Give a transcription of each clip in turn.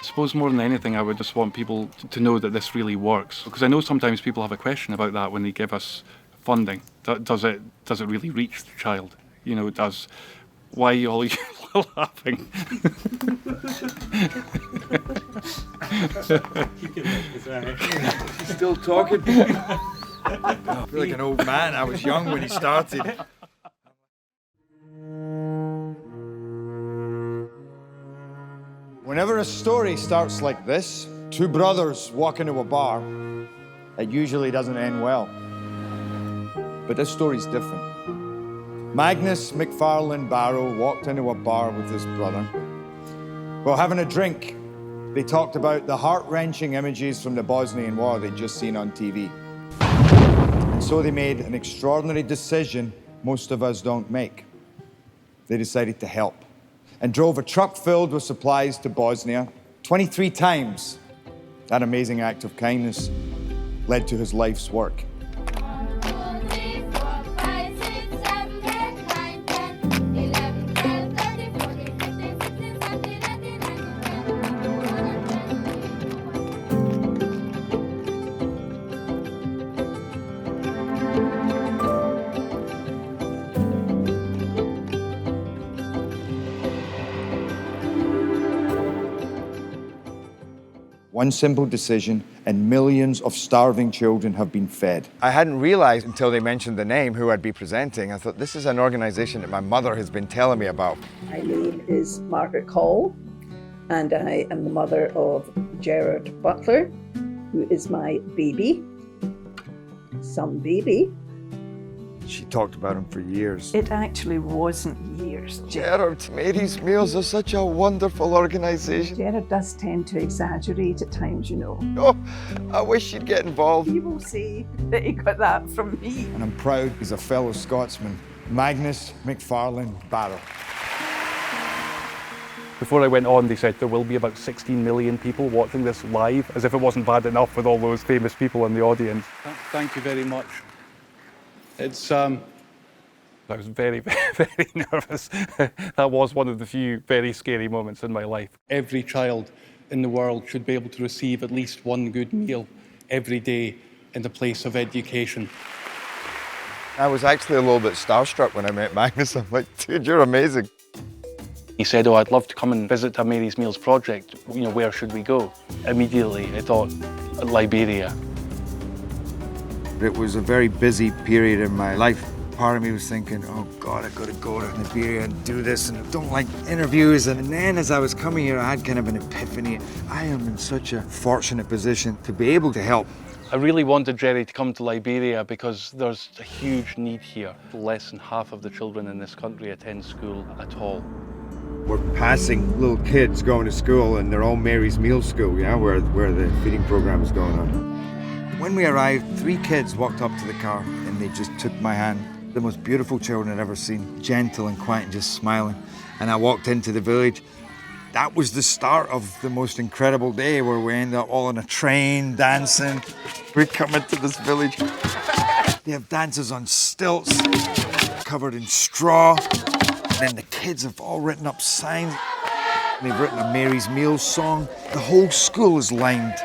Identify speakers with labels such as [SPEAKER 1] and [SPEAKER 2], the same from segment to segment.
[SPEAKER 1] I suppose more than anything, I would just want people to know that this really works. Because I know sometimes people have a question about that when they give us funding. Does it really reach the child? You know, why are you all laughing?
[SPEAKER 2] He's still talking. I feel like an old man. I was young when he started. Whenever a story starts like this, two brothers walk into a bar, it usually doesn't end well. But this story's different. Magnus McFarlane Barrow walked into a bar with his brother. While having a drink, they talked about the heart-wrenching images from the Bosnian War they'd just seen on TV. And so they made an extraordinary decision most of us don't make. They decided to help and drove a truck filled with supplies to Bosnia 23 times. That amazing act of kindness led to his life's work. One simple decision, and millions of starving children have been fed. I hadn't realized until they mentioned the name who I'd be presenting. I thought, this is an organization that my mother has been telling me about.
[SPEAKER 3] My name is Margaret Call, and I am the mother of Gerard Butler, who is my baby, some baby.
[SPEAKER 2] She talked about him for years.
[SPEAKER 3] It actually wasn't years.
[SPEAKER 2] Gerard, Mary's Meals are such a wonderful organization.
[SPEAKER 3] Gerard does tend to exaggerate at times, you know.
[SPEAKER 2] Oh, I wish you'd get involved.
[SPEAKER 3] He will say that he got that from me.
[SPEAKER 2] And I'm proud he's a fellow Scotsman, Magnus McFarlane Barrow.
[SPEAKER 1] Before I went on, they said there will be about 16 million people watching this live, as if it wasn't bad enough with all those famous people in the audience. Thank you very much. It's, I was very, very nervous. That was one of the few very scary moments in my life. Every child in the world should be able to receive at least one good meal every day in the place of education.
[SPEAKER 2] I was actually a little bit starstruck when I met Magnus. I'm like, dude, you're amazing.
[SPEAKER 1] He said, oh, I'd love to come and visit a Mary's Meals project. You know, where should we go? Immediately, I thought, Liberia.
[SPEAKER 2] It was a very busy period in my life. Part of me was thinking, oh God, I've got to go to Liberia and do this, and I don't like interviews. And then as I was coming here, I had kind of an epiphany. I am in such a fortunate position to be able to help.
[SPEAKER 1] I really wanted Jerry to come to Liberia because there's a huge need here. Less than half of the children in this country attend school at all.
[SPEAKER 2] We're passing little kids going to school, and they're all Mary's Meals School, yeah, where the feeding program is going on. When we arrived, 3 kids walked up to the car and they just took my hand. The most beautiful children I'd ever seen, gentle and quiet and just smiling. And I walked into the village. That was the start of the most incredible day, where we ended up all on a train, dancing. We come into this village. They have dances on stilts, covered in straw. And then the kids have all written up signs. They've written a Mary's Meals song. The whole school is lined.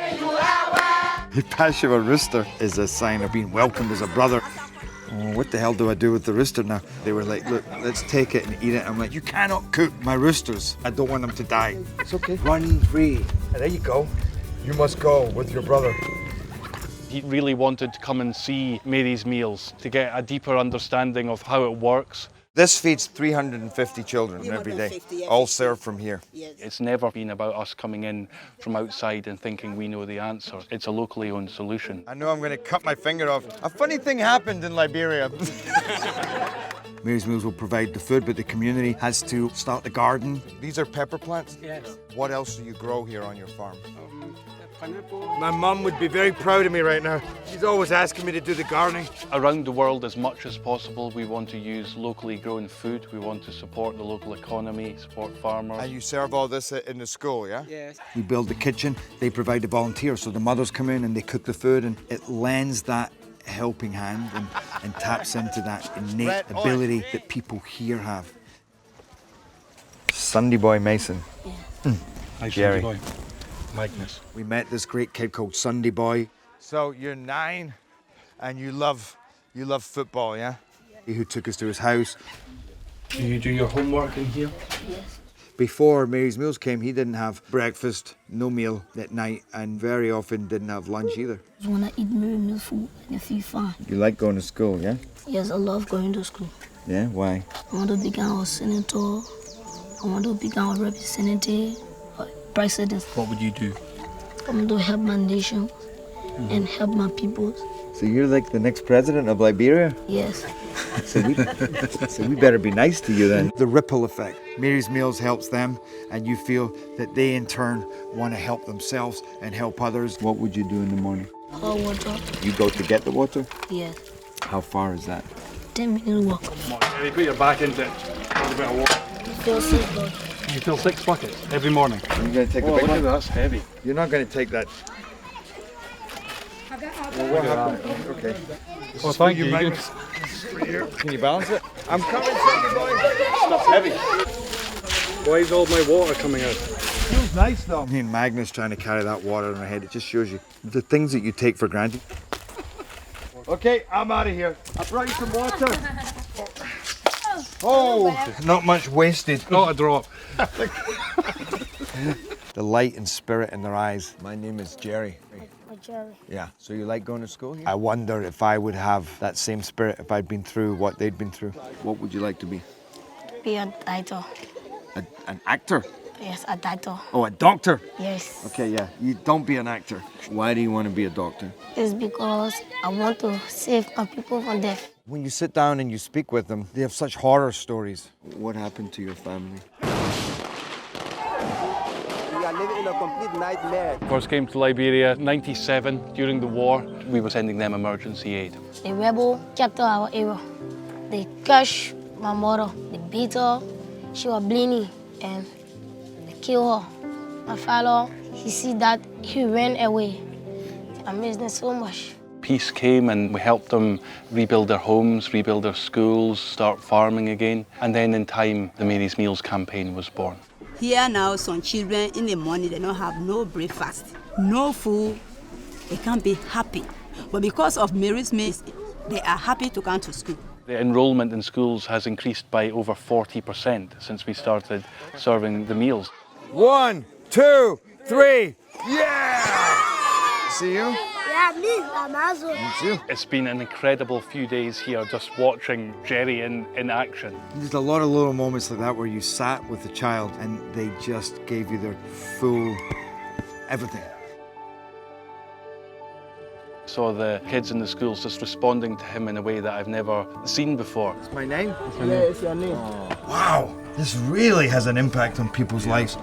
[SPEAKER 2] The Pashiva rooster is a sign of being welcomed as a brother. Oh, what the hell do I do with the rooster now? They were like, look, let's take it and eat it. I'm like, you cannot cook my roosters. I don't want them to die. It's okay. Run free. There you go. You must go with your brother.
[SPEAKER 1] He really wanted to come and see Mary's Meals to get a deeper understanding of how it works.
[SPEAKER 2] This feeds 350 children every day, all served from here.
[SPEAKER 1] It's never been about us coming in from outside and thinking we know the answer. It's a locally owned solution.
[SPEAKER 2] I know I'm going to cut my finger off. A funny thing happened in Liberia. Mary's Meals will provide the food, but the community has to start the garden. These are pepper plants?
[SPEAKER 4] Yes.
[SPEAKER 2] What else do you grow here on your farm?
[SPEAKER 4] Pineapple.
[SPEAKER 2] My mum would be very proud of me right now. She's always asking me to do the gardening.
[SPEAKER 1] Around the world, as much as possible, we want to use locally grown food. We want to support the local economy, support farmers.
[SPEAKER 2] And you serve all this in the school, yeah?
[SPEAKER 4] Yes.
[SPEAKER 2] We build the kitchen, they provide the volunteers, so the mothers come in and they cook the food, and it lends that helping hand and taps into that innate ability that people here have. Sunday boy Mason.
[SPEAKER 1] Hi,
[SPEAKER 2] Jerry.
[SPEAKER 1] Boy. Magnus.
[SPEAKER 2] We met this great kid called Sunday Boy. So you're 9 and you love football, yeah? Who took us to his house.
[SPEAKER 1] Do you do your homework in here?
[SPEAKER 5] Yes.
[SPEAKER 2] Before Mary's Meals came, he didn't have breakfast, no meal at night, and very often didn't have lunch either.
[SPEAKER 5] When I eat Mary's Meals food, I feel fine.
[SPEAKER 2] You like going to school, yeah?
[SPEAKER 5] Yes, I love going to school.
[SPEAKER 2] Yeah, why?
[SPEAKER 5] I want to become a senator. I want to become a representative, a president.
[SPEAKER 1] What would you do?
[SPEAKER 5] I want to help my nation and help my people.
[SPEAKER 2] So you're like the next president of Liberia?
[SPEAKER 5] Yes.
[SPEAKER 2] So we better be nice to you then. The ripple effect. Mary's Meals helps them, and you feel that they in turn want to help themselves and help others. What would you do in the morning?
[SPEAKER 5] Hot water.
[SPEAKER 2] You go to get the water?
[SPEAKER 5] Yes.
[SPEAKER 2] How far is that?
[SPEAKER 5] 10-minute walk.
[SPEAKER 1] Come on, Jerry, put your back into it. A bit of water.
[SPEAKER 5] I feel so good.
[SPEAKER 1] You fill 6 buckets every morning.
[SPEAKER 2] Are you going to take the
[SPEAKER 1] Oh,
[SPEAKER 2] big
[SPEAKER 1] look at
[SPEAKER 2] one?
[SPEAKER 1] that, that's heavy.
[SPEAKER 2] You're not going to take that. Well, what happened? Okay.
[SPEAKER 1] Oh, thank you.
[SPEAKER 2] Magnus. Can you balance it? I'm coming, Sunday Boy. Stuff's heavy.
[SPEAKER 1] Why is all my water coming out?
[SPEAKER 2] Feels nice though. Me and Magnus trying to carry that water in our head, it just shows you the things that you take for granted. Okay, I'm out of here. I brought you some water. Oh, not much wasted.
[SPEAKER 1] Not a drop.
[SPEAKER 2] The light and spirit in their eyes. My name is Jerry.
[SPEAKER 5] Jerry.
[SPEAKER 2] Yeah, so you like going to school here? I wonder if I would have that same spirit if I'd been through what they'd been through. What would you like to be?
[SPEAKER 5] Be a doctor.
[SPEAKER 2] An actor?
[SPEAKER 5] Yes, a doctor.
[SPEAKER 2] Oh, a doctor?
[SPEAKER 5] Yes.
[SPEAKER 2] Okay, yeah. You don't be an actor. Why do you want to be a doctor?
[SPEAKER 5] It's because I want to save my people from death.
[SPEAKER 2] When you sit down and you speak with them, they have such horror stories. What happened to your family?
[SPEAKER 6] We are living in a complete nightmare.
[SPEAKER 1] First came to Liberia, 97, during the war. We were sending them emergency aid.
[SPEAKER 5] The rebel captured our area. They crushed my mother. They beat her. She was bleeding and they killed her. My father, he see that, he ran away. I miss them so much.
[SPEAKER 1] Peace came and we helped them rebuild their homes, rebuild their schools, start farming again. And then in time, the Mary's Meals campaign was born.
[SPEAKER 7] Here now, some children in the morning, they don't have no breakfast, no food. They can't be happy. But because of Mary's Meals, they are happy to come to school.
[SPEAKER 1] The enrollment in schools has increased by over 40% since we started serving the meals.
[SPEAKER 2] 1, 2, 3, yeah! See you?
[SPEAKER 5] Yeah, me, Amazon.
[SPEAKER 2] It's you.
[SPEAKER 1] It's been an incredible few days here just watching Jerry in action.
[SPEAKER 2] There's a lot of little moments like that where you sat with the child and they just gave you their full everything.
[SPEAKER 1] Saw the kids in the schools just responding to him in a way that I've never seen before.
[SPEAKER 2] It's my name?
[SPEAKER 6] Yes, your name.
[SPEAKER 2] Wow, this really has an impact on people's lives.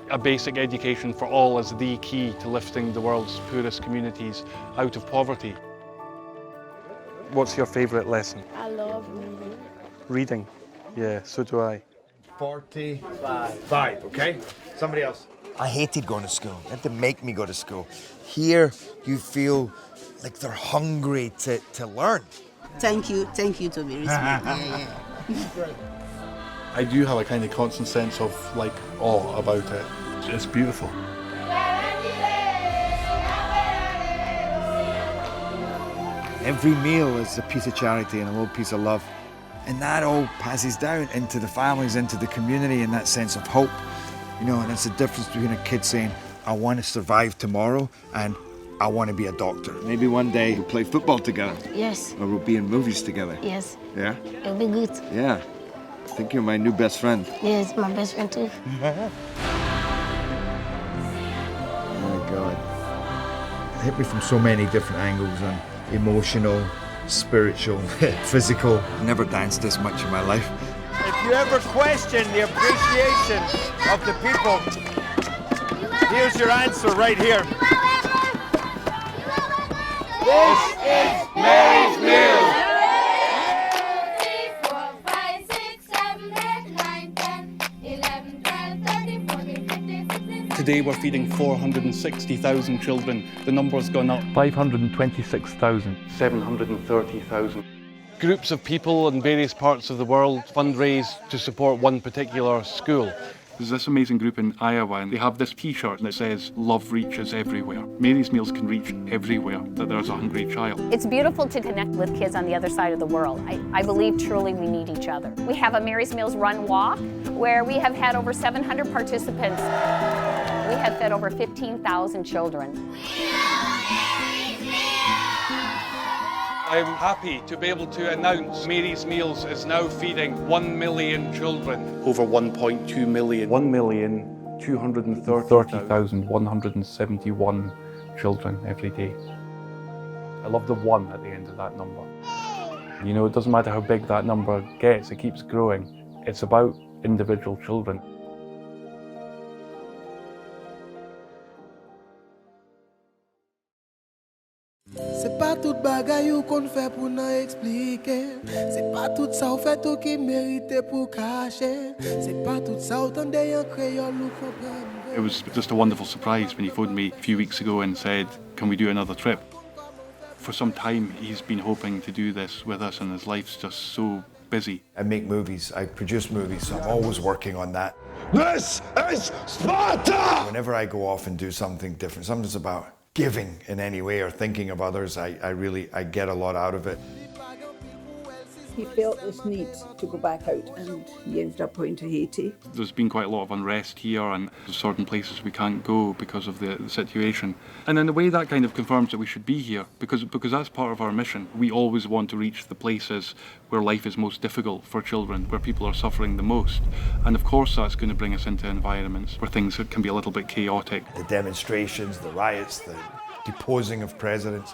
[SPEAKER 1] A basic education for all is the key to lifting the world's poorest communities out of poverty. What's your favourite lesson?
[SPEAKER 5] I love reading.
[SPEAKER 1] Reading. Yeah, so do I.
[SPEAKER 2] 45, okay? Somebody else. I hated going to school. They had to make me go to school. Here, you feel like they're hungry to learn.
[SPEAKER 7] Thank you to Mary's Meals. Yeah.
[SPEAKER 1] I do have a kind of constant sense of like awe about it. It's beautiful.
[SPEAKER 2] Every meal is a piece of charity and a little piece of love. And that all passes down into the families, into the community, and that sense of hope. You know, and it's the difference between a kid saying, I want to survive tomorrow, and I want to be a doctor. Maybe one day we'll play football together.
[SPEAKER 5] Yes.
[SPEAKER 2] Or we'll be in movies together.
[SPEAKER 5] Yes.
[SPEAKER 2] Yeah?
[SPEAKER 5] It'll be good.
[SPEAKER 2] Yeah. I think you're my new best friend.
[SPEAKER 5] Yes, my best friend too.
[SPEAKER 2] Oh, God. It hit me from so many different angles, and emotional, spiritual, physical. I never danced this much in my life. If you ever question the appreciation of the people, here's your answer right here. This is Mary's Meals.
[SPEAKER 1] Today we're feeding 460,000 children. The number's gone up. 526,000. 730,000. Groups of people in various parts of the world fundraise to support one particular school. There's this amazing group in Iowa, and they have this T-shirt that says, "Love reaches everywhere." Mary's Meals can reach everywhere that there's a hungry child.
[SPEAKER 8] It's beautiful to connect with kids on the other side of the world. I believe truly we need each other. We have a Mary's Meals Run Walk where we have had over 700 participants. We have fed over 15,000 children.
[SPEAKER 1] I'm happy to be able to announce Mary's Meals is now feeding 1 million children. Over 1.2 million. 1,230,171 children every day. I love the 1 at the end of that number. You know, it doesn't matter how big that number gets, it keeps growing. It's about individual children.
[SPEAKER 9] C'est pas toute bagaille ou qu'on fait pour nous expliquer. C'est pas tout ça ou fait ou qui mérite pour cacher. C'est pas tout ça autant d'ailleurs créole ou comprendre.
[SPEAKER 1] It was just a wonderful surprise when he phoned me a few weeks ago and said, "Can we do another trip?" For some time, he's been hoping to do this with us, and his life's just so busy.
[SPEAKER 2] I make movies, I produce movies, so I'm always working on that.
[SPEAKER 9] This is Sparta!
[SPEAKER 2] Whenever I go off and do something different, something's about giving in any way or thinking of others, I get a lot out of it.
[SPEAKER 3] He felt this need to go back out, and he ended up going to Haiti.
[SPEAKER 1] There's been quite a lot of unrest here, and there's certain places we can't go because of the situation. And in a way that kind of confirms that we should be here, because that's part of our mission. We always want to reach the places where life is most difficult for children, where people are suffering the most. And of course that's going to bring us into environments where things can be a little bit chaotic.
[SPEAKER 2] The demonstrations, the riots, the deposing of presidents,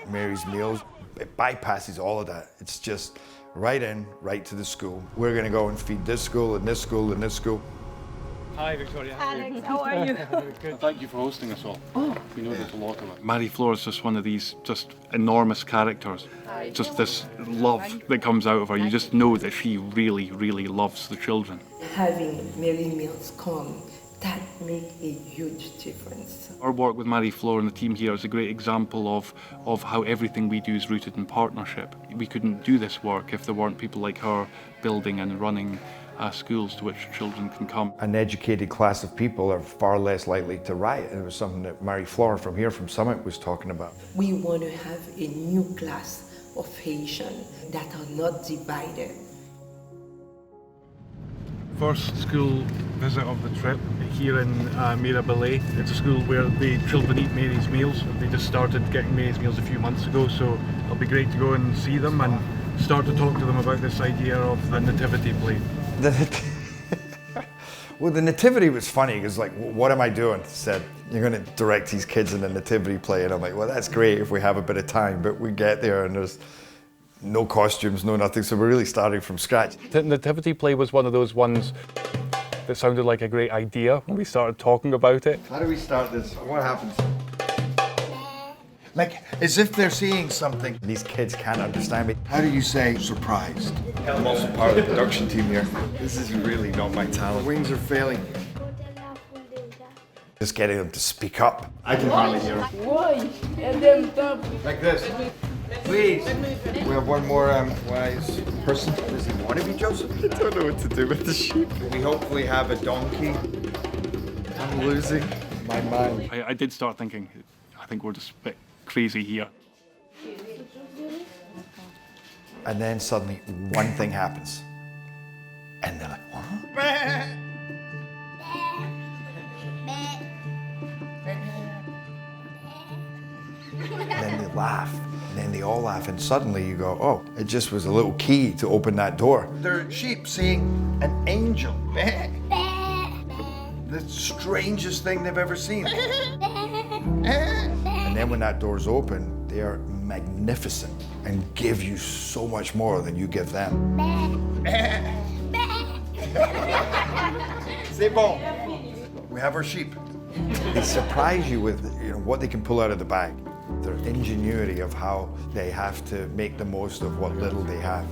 [SPEAKER 2] Mary's Meals, it bypasses all of that. It's just right in, right to the school. We're going to go and feed this school and this school and this school.
[SPEAKER 1] Hi Victoria.
[SPEAKER 8] Alex, how are you?
[SPEAKER 1] Good. Thank you for hosting us all. We know there's a lot of it. Marie Flore is just one of these just enormous characters. Just this love that comes out of her. You just know that she really, really loves the children.
[SPEAKER 10] Having Mary's Meals come, that makes a huge difference.
[SPEAKER 1] Our work with Marie Flore and the team here is a great example of how everything we do is rooted in partnership. We couldn't do this work if there weren't people like her building and running schools to which children can come.
[SPEAKER 2] An educated class of people are far less likely to riot. And it was something that Marie Flore from here, from Summit, was talking about.
[SPEAKER 10] We want to have a new class of Haitians that are not divided.
[SPEAKER 1] First school visit of the trip here in Mirabelais. It's a school where the children eat Mary's Meals. They just started getting Mary's Meals a few months ago, so it'll be great to go and see them and start to talk to them about this idea of the nativity play.
[SPEAKER 2] Well, the nativity was funny because, like, what am I doing? Said, you're going to direct these kids in the nativity play. And I'm like, well, that's great if we have a bit of time, but we get there and there's no costumes, no nothing. So we're really starting from scratch.
[SPEAKER 1] The nativity play was one of those ones that sounded like a great idea when we started talking about it.
[SPEAKER 2] How do we start this? What happens? Like, as if they're seeing something. These kids can't understand me. How do you say surprised? I'm also part of the production team here. This is really not my talent. Wings are failing. Just getting them to speak up. I can hardly hear them. Like this. Please. We have one more wise person. Does he want to be Joseph? I don't know what to do with the sheep. We hopefully have a donkey. I'm losing my mind.
[SPEAKER 1] I did start thinking, I think we're just a bit crazy here.
[SPEAKER 2] And then suddenly one thing happens. And they're like, what? And then they laugh. And then they all laugh. And suddenly you go, oh, it just was a little key to open that door. They're sheep seeing an angel. The strangest thing they've ever seen. And then when that door's open, they are magnificent and give you so much more than you give them. C'est bon. We have our sheep. They surprise you with, what they can pull out of the bag. Their ingenuity of how they have to make the most of what little they have.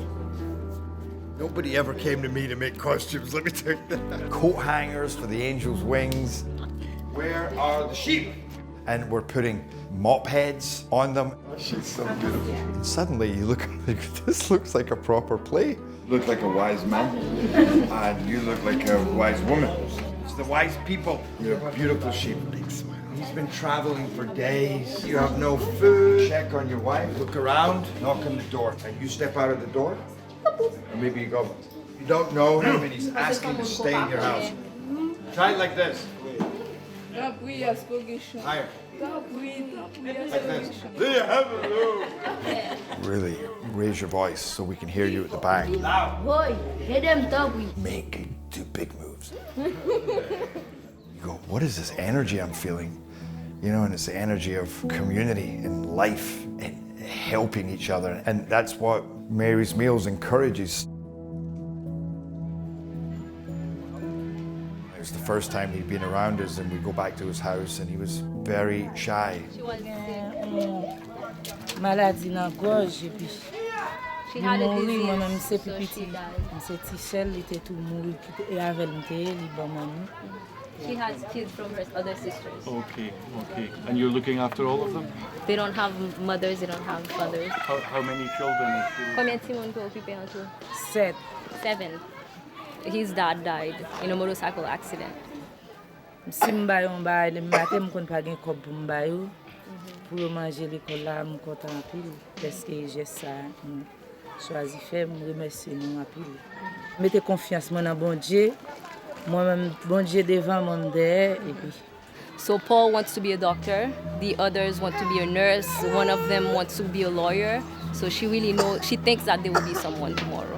[SPEAKER 2] Nobody ever came to me to make costumes, let me tell you that. Coat hangers for the angel's wings. Where are the sheep? And we're putting mop heads on them. She's so beautiful. And suddenly you look, this looks like a proper play. look like a wise man, and you look like a wise woman. It's the wise people. You're a beautiful sheep. Big smile. He's been traveling for days. You have no food. Check on your wife. Look around. Knock on the door. And you step out of the door. Or maybe you go. You don't know him, and he's asking to stay in your house. Try it like this. Higher. Like this. Really raise your voice so we can hear you at the back. Make 2 big moves. You go, what is this energy I'm feeling? You know, and it's the energy of community and life and helping each other. And that's what Mary's Meals encourages. It was the first time he'd been around us, and we go back to his house, and he was very shy.
[SPEAKER 11] Maladie dans gorge et puis
[SPEAKER 5] She had a disease,
[SPEAKER 11] moi-même c'est
[SPEAKER 5] so
[SPEAKER 11] petit.
[SPEAKER 5] she died.
[SPEAKER 11] C'est Tichel, il était tout mouru et avec lui, il bon maman.
[SPEAKER 5] She has kids from her other sisters.
[SPEAKER 1] Okay, okay. And you're looking after all of them?
[SPEAKER 5] They don't have mothers, they don't have fathers.
[SPEAKER 1] How many children is she?
[SPEAKER 5] Combien de Timon peut occuper en tout?
[SPEAKER 11] 7.
[SPEAKER 5] 7. His dad died in a motorcycle accident.
[SPEAKER 11] Si m'ba yon ba, le matin m'kon pa gen kob pou m'ba yo. Pour manger l'école là, m'm content en pile parce que j'ai ça. Choisi faire, me remercier nous en pile. Mettez confiance moi dans bon Dieu. Moi-même bon Dieu devant mon derrière et puis.
[SPEAKER 5] So Paul wants to be a doctor, the others want to be a nurse, one of them wants to be a lawyer. So she really knows, she thinks that there will be someone tomorrow.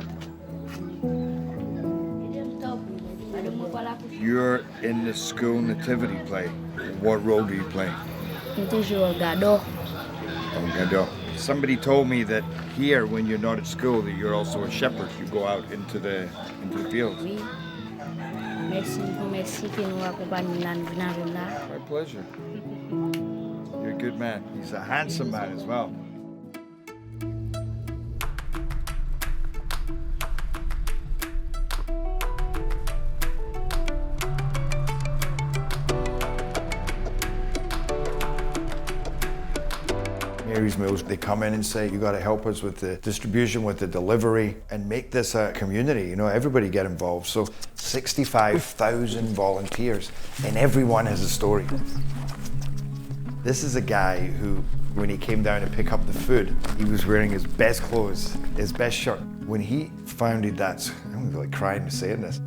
[SPEAKER 2] You're in the school nativity play. What role do you play?
[SPEAKER 5] Gado.
[SPEAKER 2] Oh, Gado. Somebody told me that here, when you're not at school, that you're also a shepherd. You go out into the fields. My pleasure. You're a good man. He's a handsome man as well. Mary's Meals, they come in and say, you got to help us with the distribution, with the delivery, and make this a community. You know, everybody get involved. So 65,000 volunteers, and everyone has a story. This is a guy who, when he came down to pick up the food, he was wearing his best clothes, his best shirt. When he founded that, I'm like crying saying this,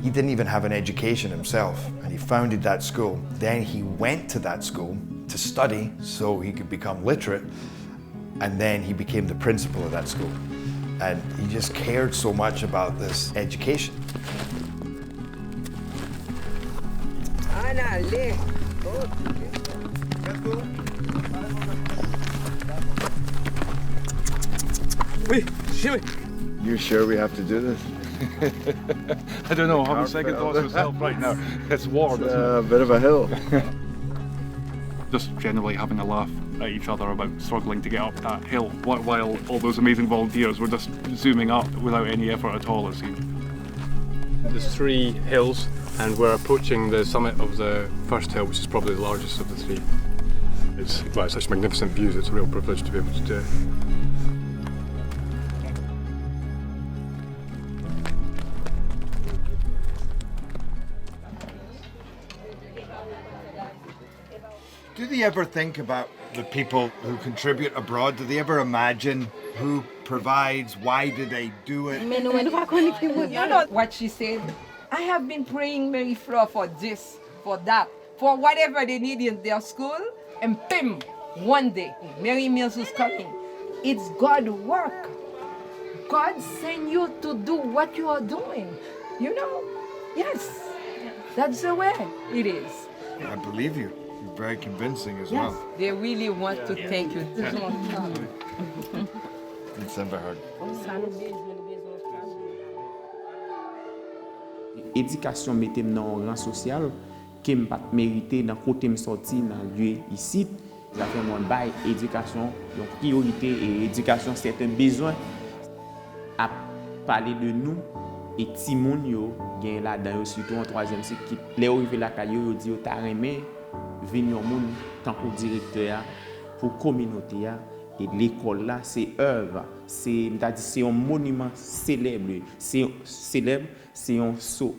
[SPEAKER 2] he didn't even have an education himself, and he founded that school. Then he went to that school to study so he could become literate, and then he became the principal of that school. And he just cared so much about this education. You sure we have to do this?
[SPEAKER 1] I don't know, I'm having second thoughts myself right now. It's warm,
[SPEAKER 2] It's a bit of a hill.
[SPEAKER 1] Just generally having a laugh at each other about struggling to get up that hill while all those amazing volunteers were just zooming up without any effort at all, it seemed.
[SPEAKER 4] There's 3 hills, and we're approaching the summit of the first hill, which is probably the largest of the 3. It's such magnificent views, it's a real privilege to be able to do it.
[SPEAKER 2] Do they ever think about the people who contribute abroad? Do they ever imagine who provides? Why do they do it?
[SPEAKER 12] You know what she said? I have been praying Mary Fleur for this, for that, for whatever they need in their school, and pim, one day, Mary Mills is coming. It's God's work. God sent you to do what you are doing. You know? Yes. That's the way it is.
[SPEAKER 2] I believe you. You're very convincing as
[SPEAKER 12] Yes.
[SPEAKER 2] well.
[SPEAKER 12] They really want to thank you.
[SPEAKER 2] It's never hard.
[SPEAKER 13] Éducation mettait dans un rang social que me pas mérité dans côté me sorti dans lieu ici. Ça fait mon bail éducation donc priorité et éducation c'est un besoin à parler de nous et ti moun yo gen là dans surtout en 3e cycle qui les arrivé la caillou yo dit yo ta remé venir moun tant que directeur pour communauté Et l'école là, c'est œuvre, c'est un monument célèbre, c'est un saut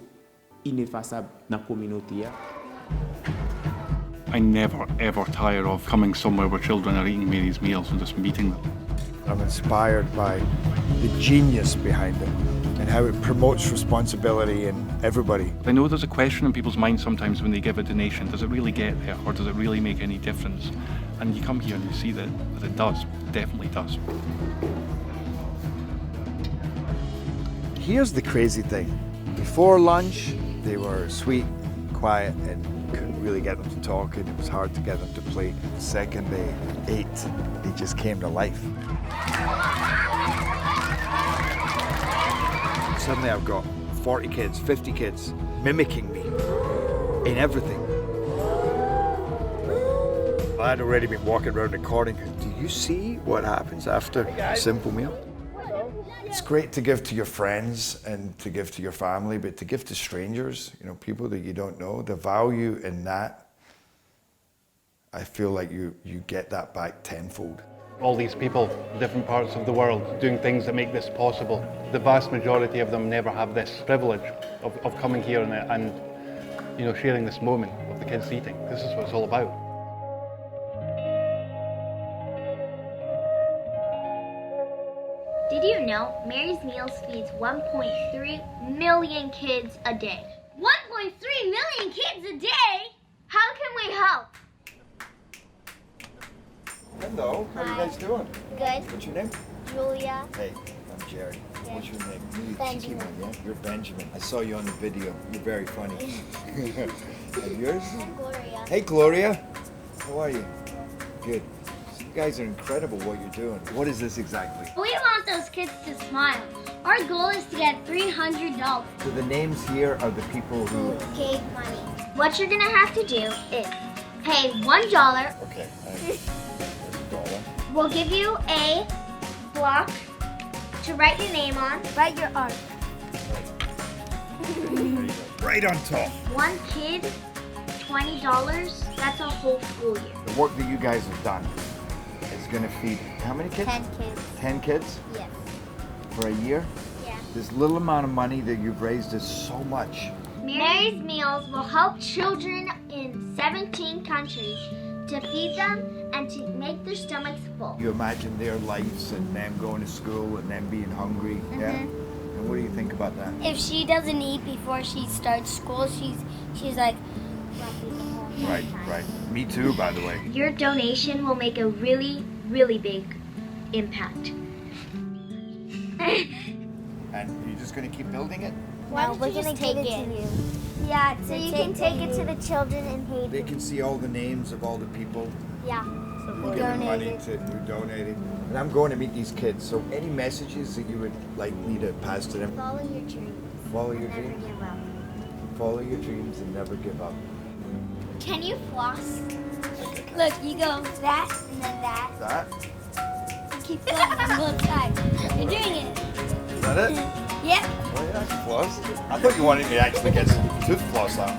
[SPEAKER 13] ineffaçable dans la communauté.
[SPEAKER 1] I never ever tire of coming somewhere where children are eating Mary's meals and just meeting them.
[SPEAKER 2] I'm inspired by the genius behind it and how it promotes responsibility in everybody.
[SPEAKER 1] I know there's a question in people's minds sometimes when they give a donation, does it really get there or does it really make any difference? And you come here and you see that it does, definitely does.
[SPEAKER 2] Here's the crazy thing. Before lunch, they were sweet, quiet, and couldn't really get them to talk, and it was hard to get them to play. The second they ate, they just came to life. Suddenly I've got 40 kids, 50 kids mimicking me in everything. I'd already been walking around recording. Do you see what happens after a simple meal? It's great to give to your friends and to give to your family, but to give to strangers, you know, people that you don't know, the value in that, I feel like you get that back tenfold.
[SPEAKER 1] All these people, different parts of the world, doing things that make this possible. The vast majority of them never have this privilege of coming here and you know, sharing this moment of the kids eating. This is what it's all about.
[SPEAKER 14] Did you know Mary's Meals feeds 1.3 million kids a day? 1.3 million kids a day? How can we help?
[SPEAKER 2] Hello, how are you guys doing?
[SPEAKER 14] Good.
[SPEAKER 2] What's your name?
[SPEAKER 14] Julia.
[SPEAKER 2] Hey, I'm Jerry. What's your name? You cheeky
[SPEAKER 14] Benjamin.
[SPEAKER 2] one, yeah? You're Benjamin. I saw you on the video. You're very funny. And yours?
[SPEAKER 14] Gloria.
[SPEAKER 2] Hey, Gloria. How are you? Good. You guys are incredible what you're doing. What is this exactly?
[SPEAKER 14] We want those kids to smile. Our goal is to get $300.
[SPEAKER 2] So the names here are the people who...
[SPEAKER 14] Gave money. What you're gonna have to do is pay $1.
[SPEAKER 2] Okay, there's $1.
[SPEAKER 14] We'll give you a block to write your name on. Write your art.
[SPEAKER 2] Right on top.
[SPEAKER 14] One kid, $20. That's a whole school year.
[SPEAKER 2] The work that you guys have done is going to feed how many kids?
[SPEAKER 14] 10 kids.
[SPEAKER 2] 10 kids?
[SPEAKER 14] Yes.
[SPEAKER 2] For a year?
[SPEAKER 14] Yeah.
[SPEAKER 2] This little amount of money that you've raised is so much.
[SPEAKER 14] Mary's Meals will help children in 17 countries to feed them and to make their stomachs full.
[SPEAKER 2] You imagine their lives and them going to school and them being hungry, yeah? And what do you think about that?
[SPEAKER 14] If she doesn't eat before she starts school, she's like grumpy the whole
[SPEAKER 2] Right, right. Me too, by the way.
[SPEAKER 14] Your donation will make a really, really big impact.
[SPEAKER 2] And you're just going to keep building it?
[SPEAKER 14] No, we're gonna give it to you. Yeah, so you can take it to the children in Haiti.
[SPEAKER 2] They can see all the names of all the people
[SPEAKER 14] Yeah.
[SPEAKER 2] who give money to, who donated. And I'm going to meet these kids, so any messages that you would like me to pass to them?
[SPEAKER 14] Follow your dreams.
[SPEAKER 2] Follow your
[SPEAKER 14] Never
[SPEAKER 2] dreams.
[SPEAKER 14] give up.
[SPEAKER 2] Follow your dreams and never give up.
[SPEAKER 14] Can you floss? Look, you go that and then that.
[SPEAKER 2] That?
[SPEAKER 14] You keep going on both sides. You're doing it.
[SPEAKER 2] Is that it?
[SPEAKER 14] Yep.
[SPEAKER 2] Oh yeah, that's floss. I thought you wanted me to actually get some tooth floss out.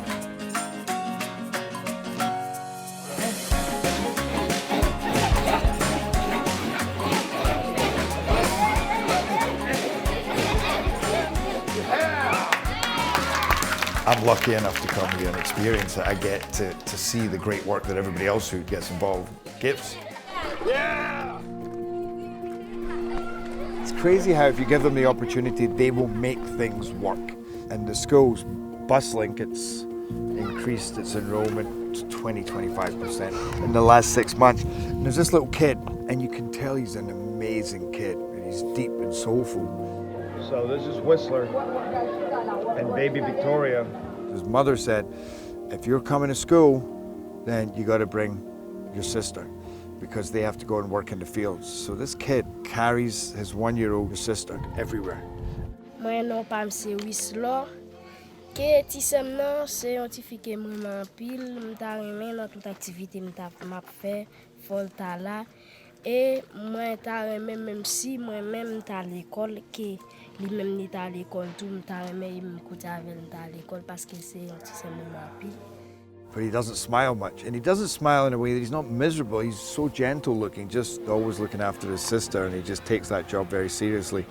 [SPEAKER 2] I'm lucky enough to come here and experience it. I get to see the great work that everybody else who gets involved gives. Yeah! It's crazy how if you give them the opportunity, they will make things work. And the school's bus link, it's increased its enrollment to 25% in the last 6 months. And there's this little kid, and you can tell he's an amazing kid, and he's deep and soulful. So this is Whistler and baby Victoria. His mother said, if you're coming to school, then you got to bring your sister, because they have to go and work in the fields. So this kid carries his 1-year-old sister everywhere.
[SPEAKER 5] Moi non pas c'est Whistler. Que ti sem nan c'est un ti fike vraiment pile, m'ta remè dans toute activité m'ta fait folta là et moi ta remè même si moi même ta l'école que lui même ni ta l'école tout m'ta remè m'écouter avec ta l'école parce que c'est un ti sem vraiment pile.
[SPEAKER 2] but he doesn't smile much. And he doesn't smile in a way that he's not miserable. He's so gentle looking, just always looking after his sister, and he just takes that job very seriously.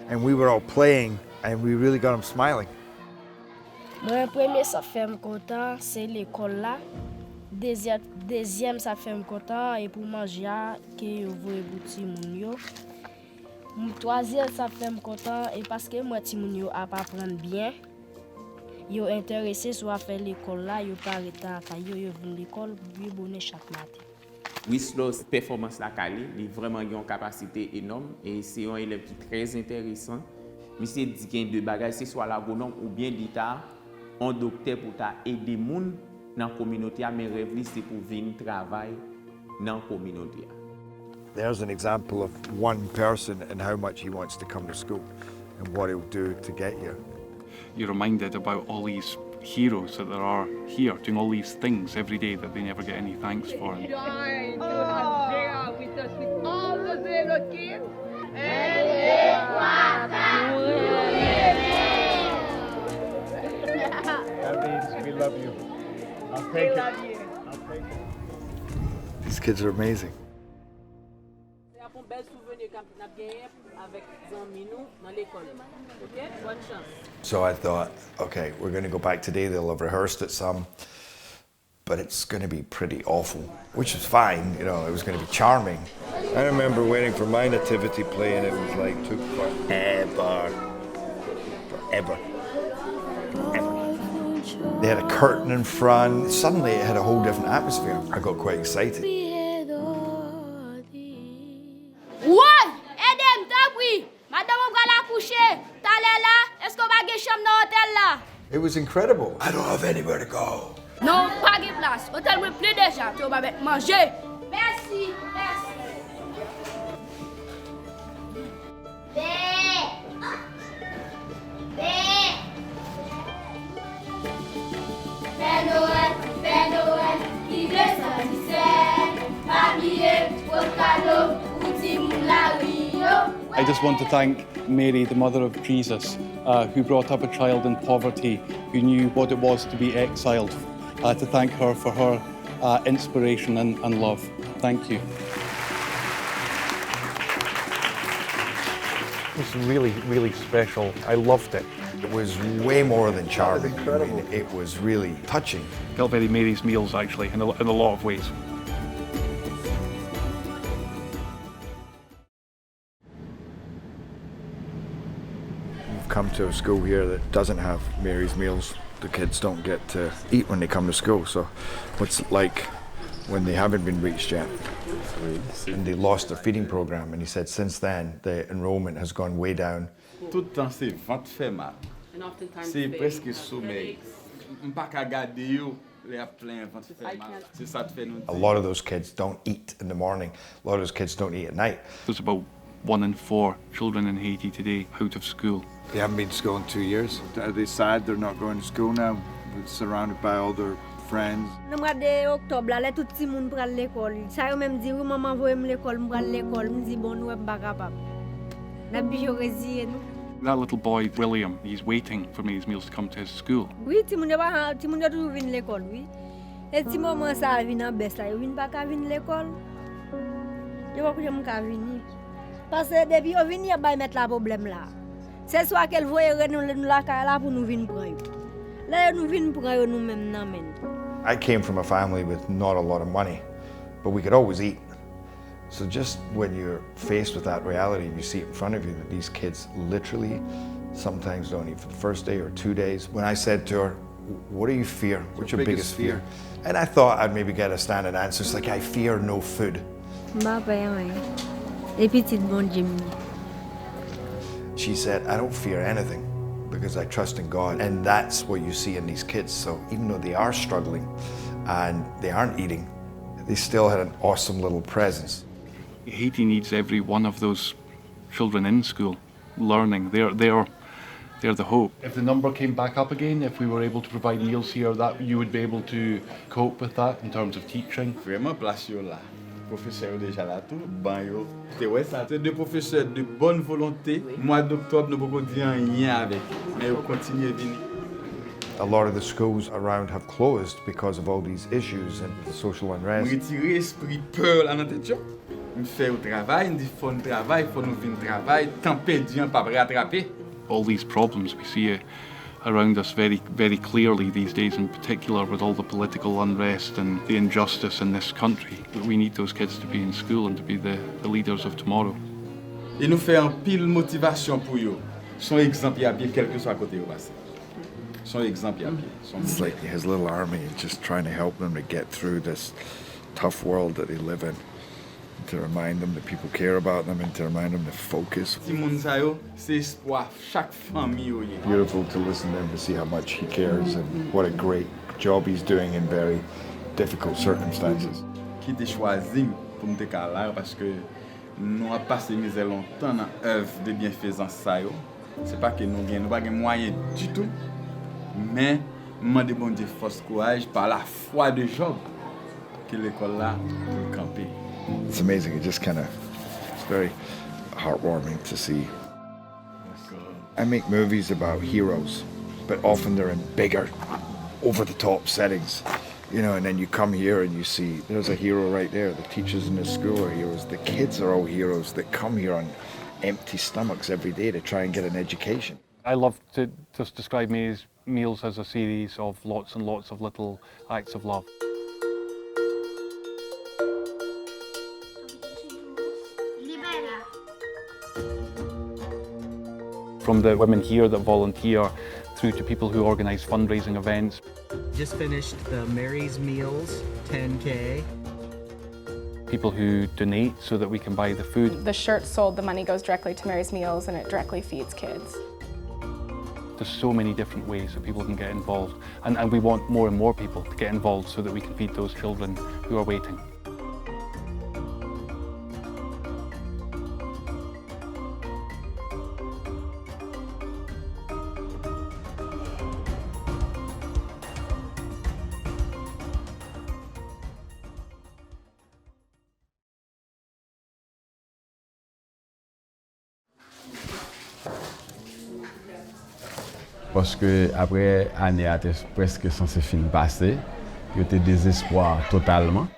[SPEAKER 2] And we were all playing, and we really got him smiling.
[SPEAKER 15] Mon premier ça fait me content, c'est l'école là. Deuxième ça fait me content et pour manger que yo voye bouti moun yo. Troisième ça fait me content et parce que moi ti moun yo a pas apprendre bien. Yo intéressé soit faire l'école là, yo pas arrêter yo vinn l'école, yo bonne chaque matin.
[SPEAKER 13] Whistler's performance la calé, il vraiment une capacité énorme et c'est un élève qui est très intéressant. Monsieur dit qu'il y a deux bagages, c'est soit l'agronome ou bien l'État, un docteur pour aider les gens dans la communauté, mais rêve c'est pour venir travailler dans la communauté.
[SPEAKER 2] There's an example of one person and how much he wants to come to school and what he'll do to get here.
[SPEAKER 1] You're reminded about all these heroes that there are here doing all these things every day that they never get any thanks for.
[SPEAKER 12] With us with all those little kids.
[SPEAKER 2] That means we love you. I'll take it. I'll take it. These kids are amazing. So I thought, okay, we're going to go back today. They'll have rehearsed it some, but it's going to be pretty awful, which is fine. You know, it was going to be charming. I remember waiting for my nativity play, and it was like took forever. They had a curtain in front. Suddenly, it had a whole different atmosphere. I got quite excited. It was incredible. I don't have anywhere to go.
[SPEAKER 15] Non, pas de place. Hôtel me plaît déjà. Tu vas manger. Merci, merci.
[SPEAKER 14] Père Noël, qui descend du ciel, habillé au cadeau, petit moulin Rio.
[SPEAKER 1] I just want to thank Mary, the mother of Jesus, who brought up a child in poverty, who knew what it was to be exiled, to thank her for her inspiration and love. Thank you. It was really, really special. I loved it.
[SPEAKER 2] It was way more than charming. I mean, it was really touching.
[SPEAKER 1] Felt very Mary's Meals, actually, in a lot of ways.
[SPEAKER 2] We've come to a school here that doesn't have Mary's Meals. The kids don't get to eat when they come to school. So what's it like when they haven't been reached yet? And they lost their feeding program, and he said since then the enrollment has gone way down.
[SPEAKER 16] Tout le temps c'est ventre fait mal. C'est presque sommeil. Pas qu'à garder yo, les plein ventre fait mal. C'est ça te fait nous.
[SPEAKER 2] A lot of those kids don't eat in the morning. A lot of those kids don't eat at night.
[SPEAKER 1] There's about 1 in 4 children in Haiti today out of school.
[SPEAKER 2] They haven't been to school in 2 years. Are they sad they're not going to school now, surrounded by all their friends?
[SPEAKER 17] Dans le mois d'octobre, là, tout le monde prend l'école. Ça yo même dit, oui, maman voye l'école, me prendre l'école. Me dit bon, nous pas capable. La biologie nous.
[SPEAKER 1] That little boy, William, he's waiting for Mary's Meals to come to his school.
[SPEAKER 17] Oui, ti moun toujours vinn l'école, oui. Et ti maman ça vinn en baisse là, yo vinn pas ka vinn l'école. Yo pas que m'ka vinn. Parce que depuis yo vinn y ba mettre la problème là. C'est soit qu'elle voye nous la là pour nous vinn prendre. Là nous vinn prendre nous même nan men.
[SPEAKER 2] I came from a family with not a lot of money, but we could always eat. So just when you're faced with that reality and you see it in front of you that these kids literally sometimes don't eat for the first day or 2 days. When I said to her, what do you fear? What's your biggest fear? And I thought I'd maybe get a standard answer. It's like, I fear no food. She said, I don't fear anything because I trust in God. And that's what you see in these kids. So even though they are struggling and they aren't eating, they still had an awesome little presence.
[SPEAKER 1] Haiti needs every one of those children in school, learning. They're the hope. If the number came back up again, if we were able to provide meals here, that you would be able to cope with that in terms of teaching.
[SPEAKER 16] Vraiment place yo là. Professeur déjà là tout, ban yo. C'est ouais ça, c'est deux professeurs de bonne volonté. Mois d'octobre nous pouvons dire rien avec, mais on continue à venir.
[SPEAKER 2] A lot of the schools around have closed because of all these issues and the social unrest.
[SPEAKER 16] Retirer esprit peur là dans tête yo. On fait au travail, on dit faut nous travail, faut nous venir travail, temps perdu on pas rattraper.
[SPEAKER 1] All these problems we see around us very, very clearly these days, in particular with all the political unrest and the injustice in this country. We need those kids to be in school and to be the leaders of tomorrow.
[SPEAKER 16] Et nous fait un pile motivation pour eux. Son exemple à pied quel que soit côté où passé. Son exemple à pied.
[SPEAKER 2] It's like his little army, just trying to help them to get through this tough world that they live in. To remind them that people care about them and to remind them to focus.
[SPEAKER 16] C'est espoir chaque famille.
[SPEAKER 2] Beautiful to listen to him, to see how much he cares and what a great job he's doing in very difficult circumstances.
[SPEAKER 16] Qui t'a choisi pour me décaler parce que nous avons passé misère longtemps dans l'œuvre de bienfaisance ça yo. C'est pas que nous n'avons pas de moyens du tout, mais nous demandons bon Dieu force courage par la foi de Job que l'école là peut camper.
[SPEAKER 2] It's amazing. It's very heartwarming to see. I make movies about heroes, but often they're in bigger, over-the-top settings. You know, and then you come here and you see there's a hero right there. The teachers in the school are heroes. The kids are all heroes that come here on empty stomachs every day to try and get an education.
[SPEAKER 1] I love to just describe meals as a series of lots and lots of little acts of love. From the women here that volunteer through to people who organise fundraising events.
[SPEAKER 18] Just finished the Mary's Meals 10K.
[SPEAKER 1] People who donate so that we can buy the food.
[SPEAKER 19] The shirts sold, the money goes directly to Mary's Meals and it directly feeds kids.
[SPEAKER 1] There's so many different ways that people can get involved, and we want more and more people to get involved so that we can feed those children who are waiting.
[SPEAKER 20] Parce que après année a presque censé fin passer, il était désespoir totalement.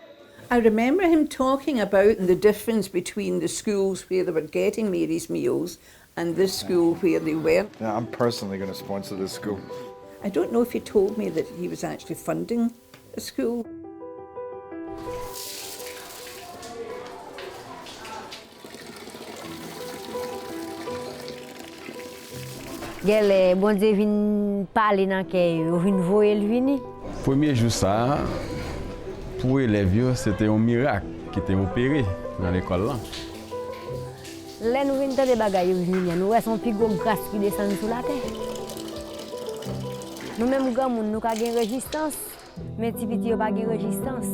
[SPEAKER 3] I remember him talking about the difference between the schools where they were getting Mary's Meals and this school where they weren't.
[SPEAKER 2] Yeah, I'm personally going to sponsor this school.
[SPEAKER 3] I don't know if he told me that he was actually funding a school.
[SPEAKER 17] Gele bon Dieu vinn parler dans kay yo vinn voyer vini.
[SPEAKER 20] Premier jour ça pour élèves c'était un miracle qui était opéré dans l'école là.
[SPEAKER 17] Là nous vinn tande bagay yo vini nous ouais son plus gros grâce qui descend sur la terre. Nous même grand monde nous ka gen résistance mais ti petit yo pas gen résistance.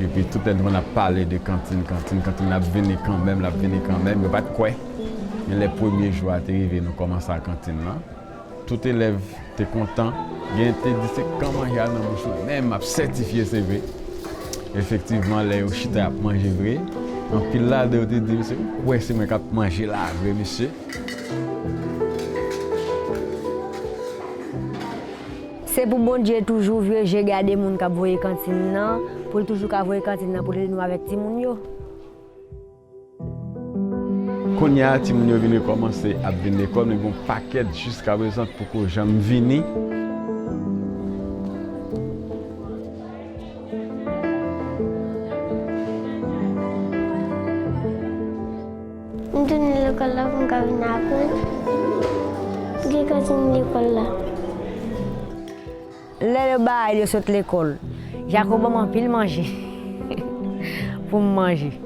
[SPEAKER 20] Et puis tout le monde a parlé de cantine a venu quand même, il pas de quoi. Mais les premiers jours à arriver, nous commençons à la cantine là. Tout élève était content. Il était dit c'est comment il y a dans mon choix. Même à certifié CV. Effectivement, les chita a mangé vrai. En pile là, de dit monsieur, ouais c'est moi qui a mangé là, vrai monsieur.
[SPEAKER 17] C'est pour bon Dieu toujours j'ai gardé moun qui voyer cantine là, pour toujours ka voyer cantine là pour nous avec ti moun yo.
[SPEAKER 20] Quand il y a des gens qui viennent commencer à venir à l'école, ils ont un paquet jusqu'à présent pour que j'aime venir.
[SPEAKER 5] Je suis à l'école là pour venir apprendre. Je suis à l'école là.
[SPEAKER 17] Le bail de saute l'école. Jacob m'a pile manger. Pour manger.